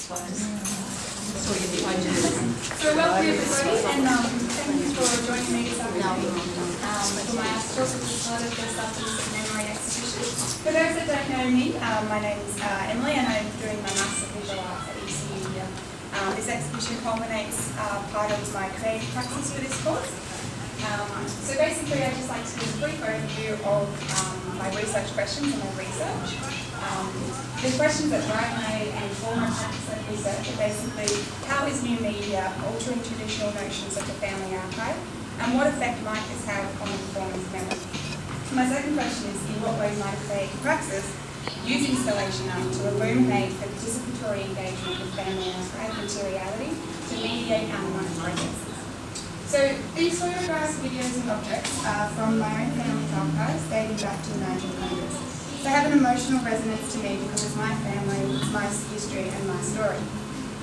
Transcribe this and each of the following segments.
So welcome everybody, and thank you for joining me this afternoon for my philosophy part of the Substance Memory exhibition. For those that don't know me, my name is Emily, and I'm doing my Master of Visual Arts at ECU here. This exhibition culminates part of my creative praxis for this course. So basically, I'd just like to give a brief overview of my research questions and my research. The questions that drive my and inform my practice of research are basically, how is new media altering traditional notions of the family archive, and what effect might this have on the performance memory? My second question is, in what ways might a creative praxis use installation art to illuminate the participatory engagement with family archive materiality to mediate unmarked processes? So these photographs, videos and objects are from my own family's archives dating back to the 1900s. They have an emotional resonance to me because it's my family, it's my history and my story.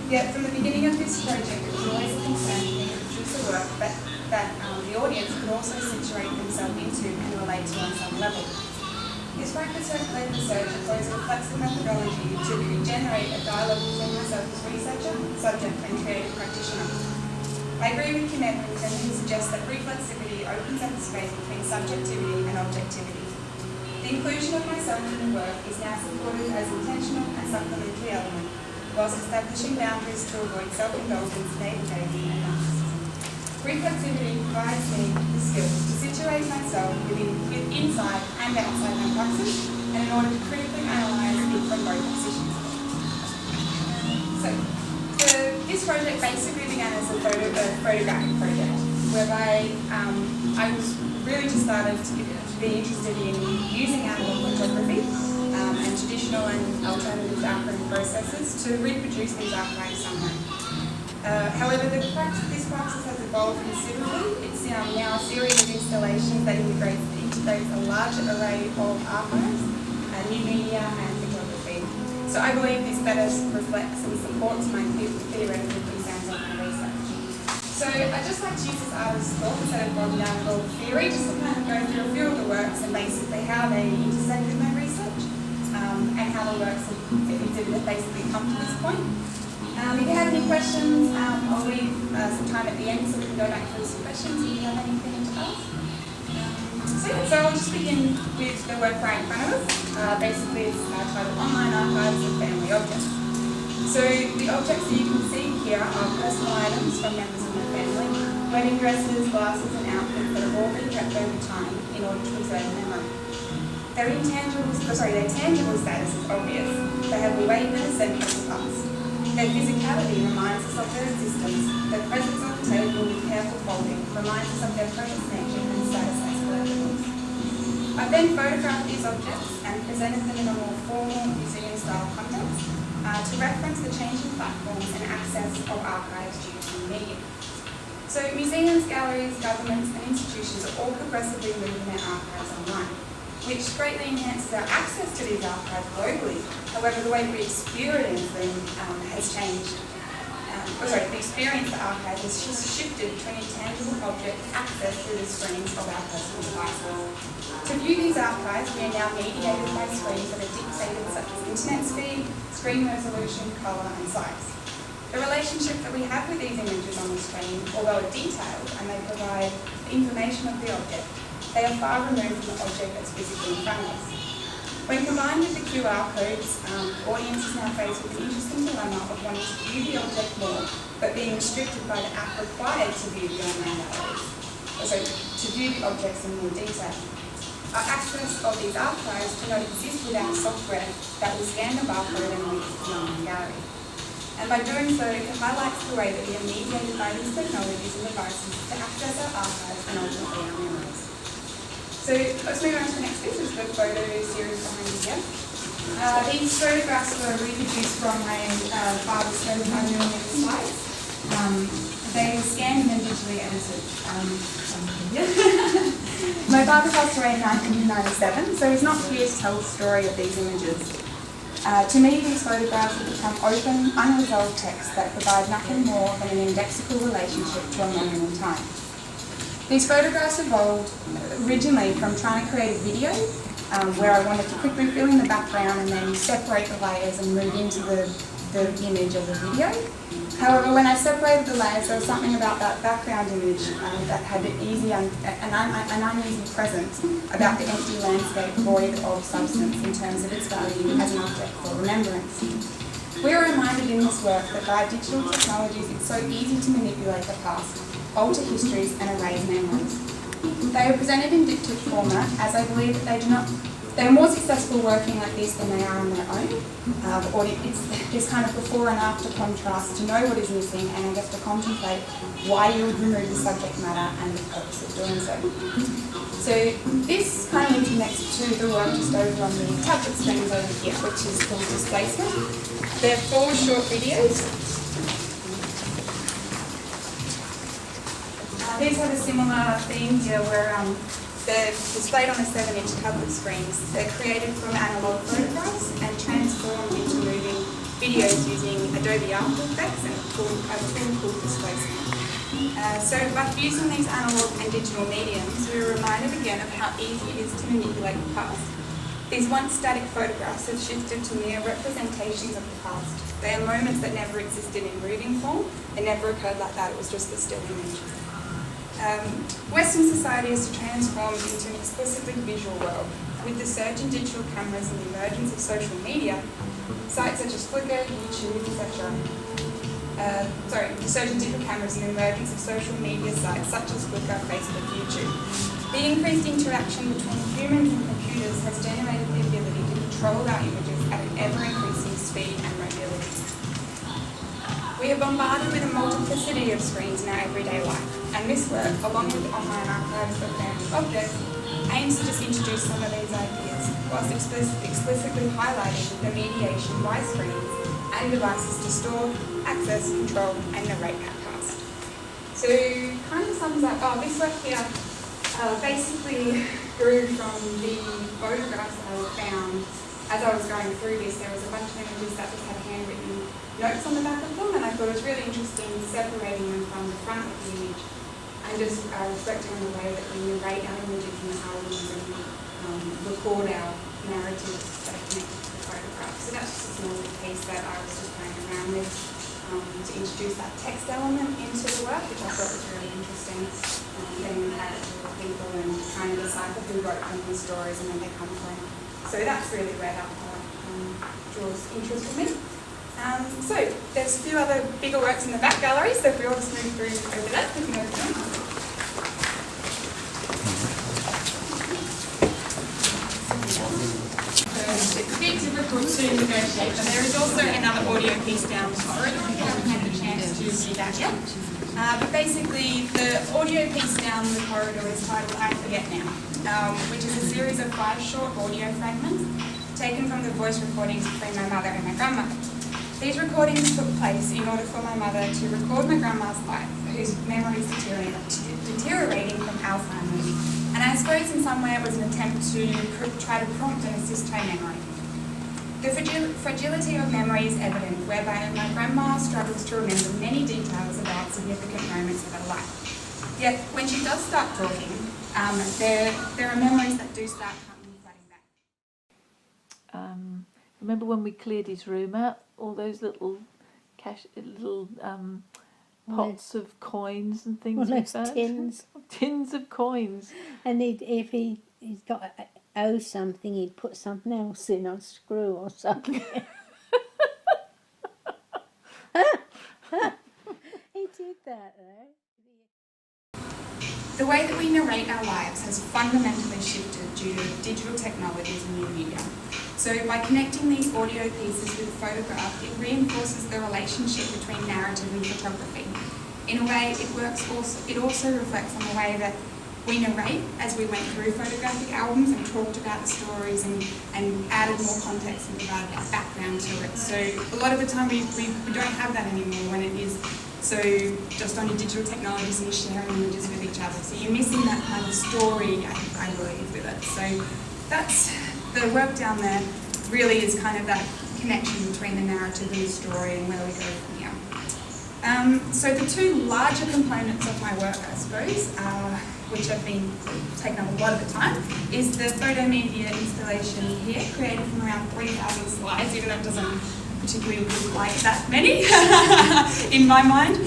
Yet from the beginning of this project, it was always a concern for me to produce a work that the audience could also situate themselves into and relate to on some level. This practice-led research employs a reflexive methodology to generate a dialogue between myself as researcher, subject and creative practitioner. I agree with Kim Edmonds who suggests that reflexivity opens up the space between subjectivity and objectivity. The inclusion of myself in the work is now supported as intentional and supplementary element, whilst establishing boundaries to avoid self-indulgence, naivety and narcissism. Reflexivity provides me the skills to situate myself inside and outside my praxis, and in order to critically analyse it from both positions. So, this project basically began as a photographic project, whereby I was really just started to be interested in using analog photography and traditional and alternative archiving processes to reproduce these archives somehow. However, this praxis has evolved considerably. It's now a series of installations that integrates a large array of archives, new media and photography. So I believe this better reflects and supports my theoretical concerns of my research. So I'd just like to use this artist's thought instead of bogging down with all the theory, just to kind of go through a few of the works and basically how they intersect with my research and how the works have basically come to this point. If you have any questions, I'll leave some time at the end so we can go back through some questions if you have anything to ask. So I'll just begin with the work right in front of us. Basically it's titled Online Archives of Family Objects. So the objects that you can see here are personal items from members of my family, wedding dresses, glasses and outfits that have all been kept over time in order to preserve memory. Their tangible status is obvious. They have a weight and a central to us. Their physicality reminds us of their existence. Their presence on the table with careful folding reminds us of their precious nature and status as collectibles. I've then photographed these objects and presented them in a more formal museum-style context to reference the changing platforms and access of archives due to new media. So museums, galleries, governments and institutions are all progressively moving their archives online, which greatly enhances our access to these archives globally. However, the way we experience them has changed. The experience of archives has just shifted to an intangible object access through the screens of our personal devices. To view these archives, we are now mediated by screens that are dictated such as internet speed, screen resolution, colour and size. The relationship that we have with these images on the screen, although detailed and they provide information of the object, they are far removed from the object that's physically in front of us. When combined with the QR codes, audience is now faced with the interesting dilemma of wanting to view the object more, but being restricted by the app required to view the online galleries, to view the objects in more detail. Our access of these archives cannot exist without software that will scan the barcode and link to the online gallery. And by doing so, it highlights the way that we are mediated by these technologies and devices to access our archives and ultimately our memories. So let's move on to the next bit, which is the photo series behind me here. These photographs were reproduced from my father's photograph millimeter slides. They were scanned and then digitally edited. My father passed away in 1997, so he's not here to tell the story of these images. To me, these photographs have become open, unresolved texts that provide nothing more than an indexical relationship to a moment in time. These photographs evolved originally from trying to create a video where I wanted to quickly fill in the background and then separate the layers and move into the image of the video. However, when I separated the layers, there was something about that background image that had an uneasy presence about the empty landscape void of substance in terms of its value as an object for remembrance. We are reminded in this work that by digital technologies it's so easy to manipulate the past, alter histories and erase memories. They are presented in diptych format as I believe that they are more successful working like this than they are on their own. It's this kind of before and after contrast to know what is missing and I guess to contemplate why you would remove the subject matter and the purpose of doing so. So this kind of links next to the work just over on the tablet screens over here, which is called Displacement. They're 4 short videos. These have a similar theme here where they're displayed on a 7-inch tablet screens. They're created from analogue photographs and transformed into moving videos using Adobe After Effects and a tool called Displacement. So by fusing these analogue and digital mediums, we're reminded again of how easy it is to manipulate the past. These once static photographs have shifted to mere representations of the past. They are moments that never existed in moving form and never occurred like that, it was just a still image. Western society has transformed into an explicitly visual world. With the surge in digital cameras and the emergence of social media, sites such as Flickr, YouTube, etc. The surge in digital cameras and the emergence of social media sites such as Flickr, Facebook, YouTube. The increased interaction between humans and computers has generated the ability to control our images at an ever-increasing speed and mobility. We are bombarded with a multiplicity of screens in our everyday life, and this work, along with online archives of family objects, aims to just introduce some of these ideas, whilst explicitly highlighting the mediation by screens and devices to store, access, control, and narrate our past. So, kind of sums up, this work here basically grew from the photographs that I found as I was going through this. There was a bunch of images that just had handwritten notes on the back of them, and I thought it was really interesting separating them from the front of the image and just reflecting on the way that we narrate our images in the albums and record our narratives that are connected to the photograph. So that's just a small piece that I was just playing around with to introduce that text element into the work, which I thought was really interesting. Getting the characters of people and trying to decipher who wrote them and stories and where they come from. So that's really where that part draws interest for me. So there's a few other bigger works in the back gallery, so if we all just move through over that, we can go through them. It's a bit difficult to negotiate, but there is also another audio piece down the corridor. I haven't had the chance to see that yet. But basically, the audio piece down the corridor is titled I Forget Now, which is a series of 5 short audio fragments taken from the voice recordings between my mother and my grandmother. These recordings took place in order for my mother to record my grandma's life, whose memory is deteriorating from Alzheimer's. And I suppose in some way it was an attempt to try to prompt and assist her memory. The fragility of memory is evident, whereby my grandma struggles to remember many details about significant moments of her life. Yet, when she does start talking, there are memories that do start coming flooding back. Remember when we cleared his room out? All those little pots of coins and things like that. Tins of coins. And if he's got owe something, he'd put something else in, or screw or something. He did that though. The way that we narrate our lives has fundamentally shifted due to digital technologies and new media. So by connecting these audio pieces with a photograph, it reinforces the relationship between narrative and photography. In a way, it also reflects on the way that we narrate as we went through photographic albums and talked about the stories and added more context and provided a background to it. So a lot of the time we don't have that anymore when it is so just on your digital technologies and you're sharing images with each other. So you're missing that kind of story, I believe, with it. So that's the work down there really is kind of that connection between the narrative and the story and where we go from here. So the 2 larger components of my work, I suppose, are which have been taken up a lot of the time, is the photo media installation here, created from around 3,000 slides, even though it doesn't particularly look like that many in my mind.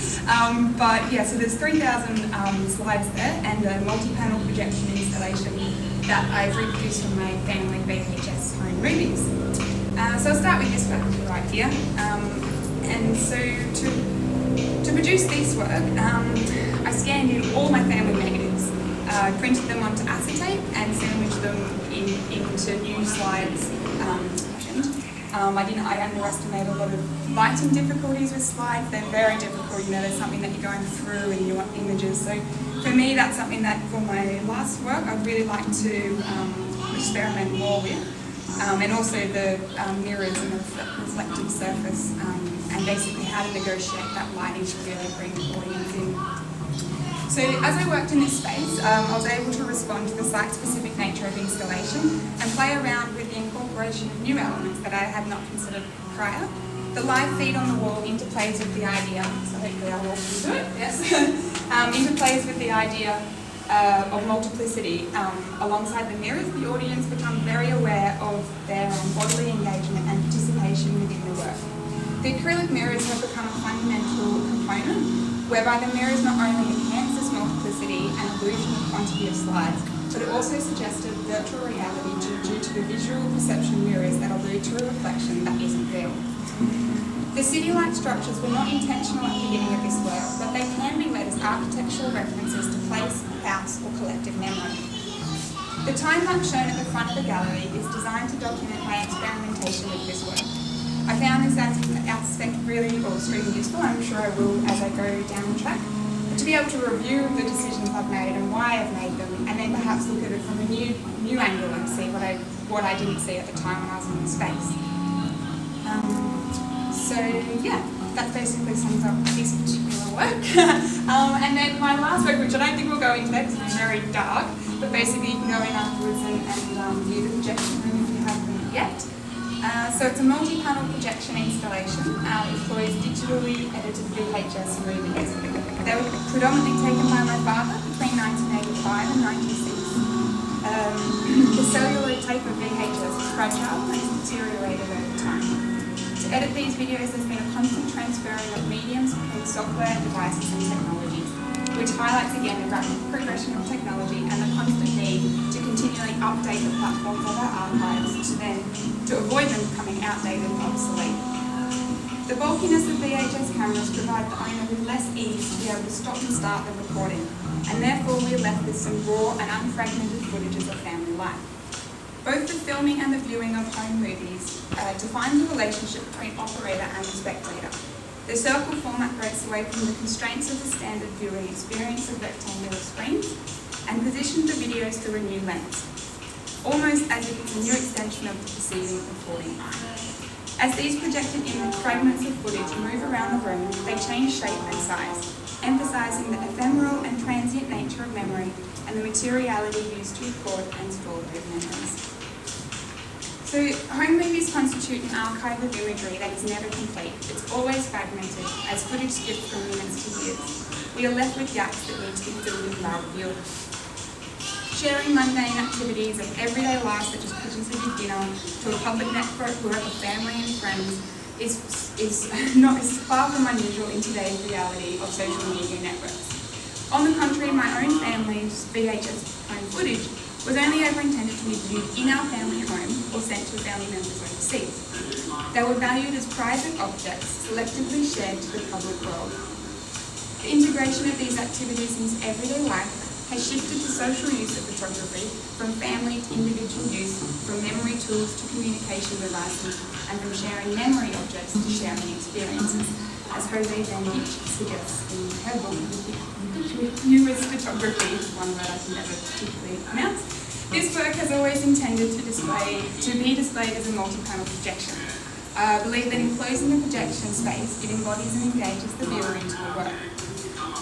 But yeah, so there's 3,000 slides there, and a multi-panel projection installation that I've reproduced from my family VHS home movies. So I'll start with this work right here. And so to produce this work, I scanned in all my family negatives, printed them onto acetate and sandwiched them into new slides. I underestimate a lot of lighting difficulties with slides. They're very difficult, you know, there's something that you're going through and you want images. So for me, that's something that for my last work, I'd really like to experiment more with. And also the mirrors and the reflective surface, and basically how to negotiate that lighting to really bring the audience in. So as I worked in this space, I was able to respond to the site-specific nature of installation and play around with the incorporation of new elements that I had not considered prior. The live feed on the wall interplays with the idea, so hopefully I'll walk you through it, yes, interplays with the idea of multiplicity. Alongside the mirrors, the audience become very aware of their bodily engagement and participation within the work. The acrylic mirrors have become a fundamental component, whereby the mirrors not only enhance this multiplicity and illusion of quantity of slides, but it also suggested virtual reality due to the visual perception mirrors that allude to a reflection that isn't real. The city-like structures were not intentional at the beginning of this work, but they can be read as architectural references to place, house, or collective memory. The time-lapse shown at the front of the gallery is designed to document my experimentation with this work. I found this aspect really extremely useful. I'm sure I will as I go down the track. But to be able to review the decisions I've made and why I've made them, and then perhaps look at it from a new angle and see what I didn't see at the time when I was in the space. So yeah, that basically sums up this particular work. And then my last work, which I don't think we'll go into because it's very dark, but basically you can go in afterwards and view the projection room if you haven't yet. So it's a multi-panel projection installation. It employs digitally edited VHS movies. They were predominantly taken by my father between 1985 and 1996. The celluloid tape of VHS is fragile and has deteriorated over time. To edit these videos, there's been a constant transferring of mediums between software, devices and technologies, which highlights again the rapid progression of technology and the constant need to continually update the platforms of our archives to avoid them becoming outdated and obsolete. The bulkiness of VHS cameras provide the owner with less ease to be able to stop and start the recording, and therefore we're left with some raw and unfragmented footages of family life. Both the filming and the viewing of home movies define the relationship between operator and the spectator. The circle format breaks away from the constraints of the standard viewing experience of rectangular screens and positions the videos through a new lens, almost as if it's a new extension of the preceding recording. As these projected fragments of footage move around the room, they change shape and size, emphasising the ephemeral and transient nature of memory and the materiality used to record and store those memories. So home movies constitute an archive of imagery that is never complete. It's always fragmented, as footage skips from minutes to years. We are left with gaps that need to be filled in by the viewer. Sharing mundane activities of everyday life, such as cooking a big dinner, to a public network where a family and friends is far from unusual in today's reality of social media networks. On the contrary, my own family's VHS home footage was only ever intended to be viewed in our family home or sent to family members overseas. They were valued as private objects, selectively shared to the public world. The integration of these activities into everyday life has shifted the social use of photography from family to individual use, from memory tools to communication devices, and from sharing memory objects to sharing experiences, as Jose Van Dijk suggests in her book, Ubiquitous Photography, one word I can never particularly pronounce. This work has always intended to be displayed as a multi-panel projection. I believe that in closing the projection space, it embodies and engages the viewer into the work.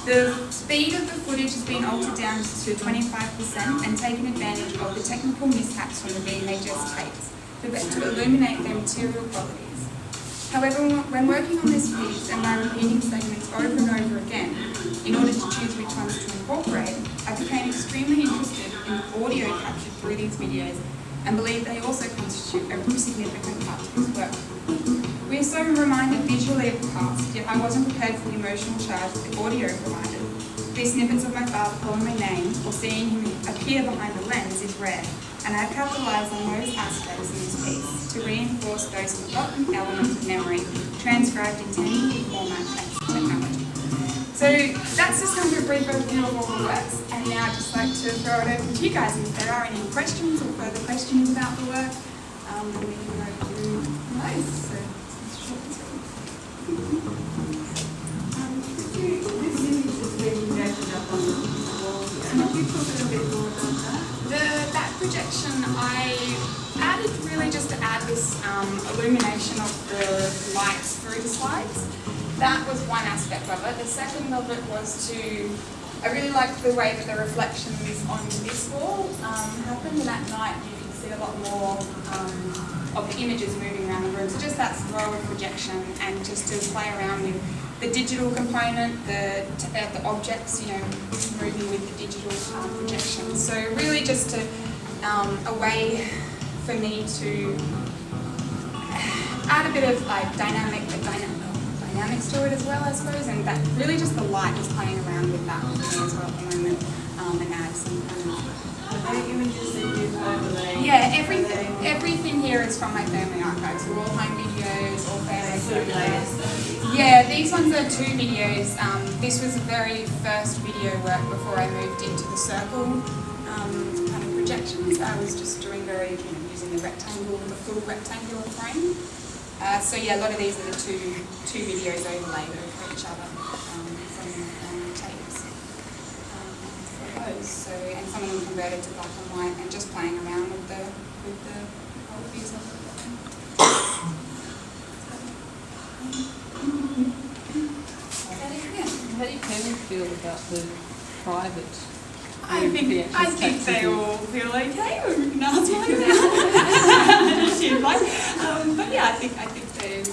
The speed of the footage has been altered down to 25% and taken advantage of the technical mishaps from the VHS tapes to illuminate their material qualities. However, when working on this piece and by repeating segments over and over again, in order to choose which ones to incorporate, I became extremely interested in the audio captured through these videos and believe they also constitute a significant part to this work. We are so reminded visually of the past, yet I wasn't prepared for the emotional charge that the audio provided. These snippets of my father calling my name or seeing him appear behind the lens is rare, and I've capitalised on those aspects in this piece to reinforce those forgotten elements of memory transcribed in tangible format thanks to technology. So that's just kind of a brief overview of all the works, and now I'd just like to throw it over to you guys. If there are any questions or further questions about the work, then we can go through those. So it's short and sweet. This image has been projected up on the wall here. Can you talk a little bit more about that? That projection, I added really just to add this illumination of the lights through the slides. That was one aspect of it. The second of it was I really liked the way that the reflections on this wall happened, and at night you could see a lot more of the images moving around the room. So just that throw of projection, and just to play around with the digital component, the objects, moving with the digital projection. So really just a way for me to add a bit of dynamics to it as well, I suppose, and that really just the light is playing around with that for me as well at the moment, and add some The images that you've overlaid. yeah, everything here is from my family archives. So all home videos, all family photos. Yeah, these ones are 2 videos. This was the very first video work before I moved into the circle kind of projections. I was just doing using the full rectangular frame. So yeah, a lot of these are the two videos overlaid over each other from tapes. For those, and some of them converted to black and white, and just playing around with the old views of it. How do your parents feel about the private? I think they all feel okay. We can ask one now. But yeah, I think they.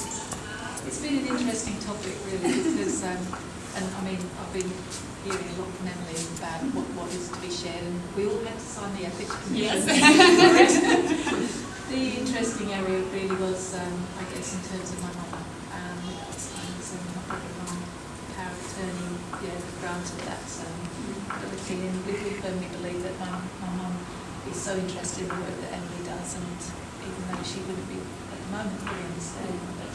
It's been an interesting topic, really, because, I've been hearing a lot from Emily about what is to be shared, and we all had to sign the ethics commission. Yes. The interesting area really was, I guess, in terms of my mum, and my brother-in-law, power of attorney, granted that ability, and we firmly believe that my mum is so interested in the work that Emily does, and even though she wouldn't be at the moment fully understanding, but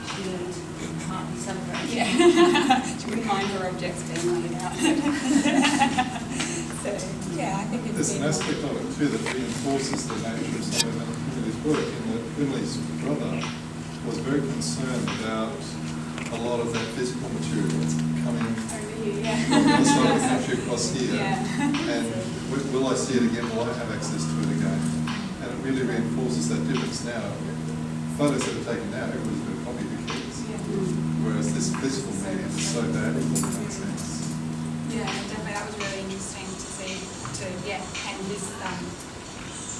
she would partly celebrate. Yeah. She wouldn't mind her objects being laid out. So yeah, I think it's there's an aspect of it too that reinforces the nature of some of Emily's work, in that Emily's brother was very concerned about a lot of that physical material coming over here, yeah. from the side of the country across here. Yeah. And will I see it again? Will I have access to it again? And it really reinforces that difference now. Photos that are taken now, everybody's going to copy the kids. Yeah. Whereas this physical medium is so valuable in that sense. Yeah, definitely. That was really interesting to see. And this,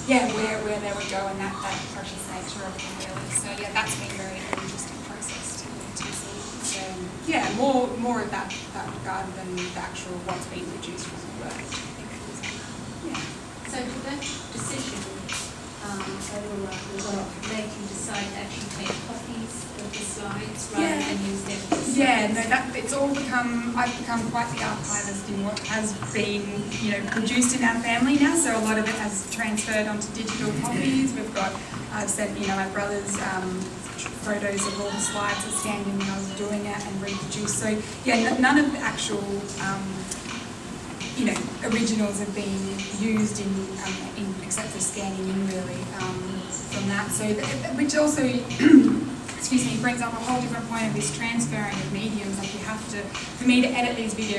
where they would go, and that precious nature of them, really. So yeah, that's been very interesting process to see. So yeah, more of that regard than the actual what's being produced from the work. I think it was, yeah. So for that decision, made you decide to actually take copies of the slides rather than use them for slides? Yeah, no, it's all I've become quite the archivist in what has been, produced in our family now. So a lot of it has transferred onto digital copies. I've sent, my brother's photos of all the slides that scanned in when I was doing it and reproduced. So yeah, none of the actual, originals have been used in except for scanning in really from that. So which also excuse me, brings up a whole different point of this transferring of mediums. Like you have to, for me to edit these videos,